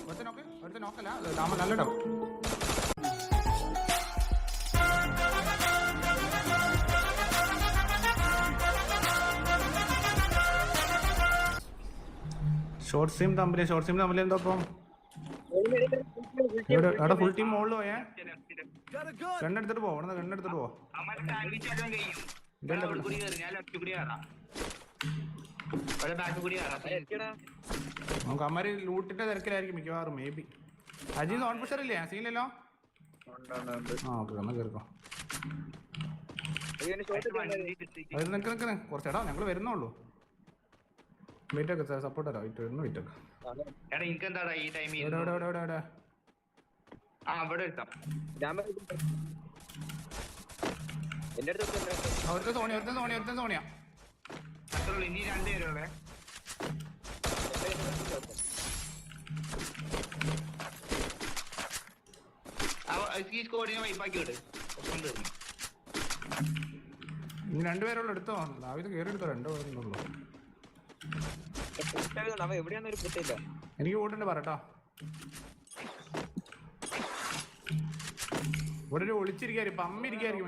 ഒരുത്ത നോക്കല്ല താമ നല്ല ഡൗ short stream തമ്മിൽ എന്തോ ഇപ്പം അവിടെ ഫുൾ ടീം മുകളിൽ പോയേ ഗണ്ണെടുത്തിട്ട് പോ അവിടെ ഗണ്ണെടുത്തിട്ട് പോ നമുക്ക് അമ്മര് ലൂട്ടിന്റെ തിരക്കിലായിരിക്കും മിക്കവാറും മേ ബി. അജീന്ന് ഓൺ പുഷർ ഇല്ലേ സീനില്ലല്ലോ? ആ ഓക്കെ എന്നാ കേൾക്കാം. അത് നിൽക്ക് കുറച്ചേടാ ഞങ്ങൾ വരുന്നുള്ളൂ. വെയിറ്റ് ഒക്കെ സപ്പോർട്ട് തരാം. വെയിറ്റ് ഒക്കെ സോണിയ ഇനി രണ്ടുപേരുള്ളേ ഇനി രണ്ടുപേരുള്ള എടുത്തോ. ദാവീദ് കേറി എടുത്തോ. രണ്ടുപേരുള്ളൂ. എനിക്ക് കൂട്ടുണ്ട് പറട്ടോ. ഇവിടെ ഒരു ഒളിച്ചിരിക്കായിരിക്കും ഇപ്പൊ അമ്മ ഇരിക്കായിരിക്കും.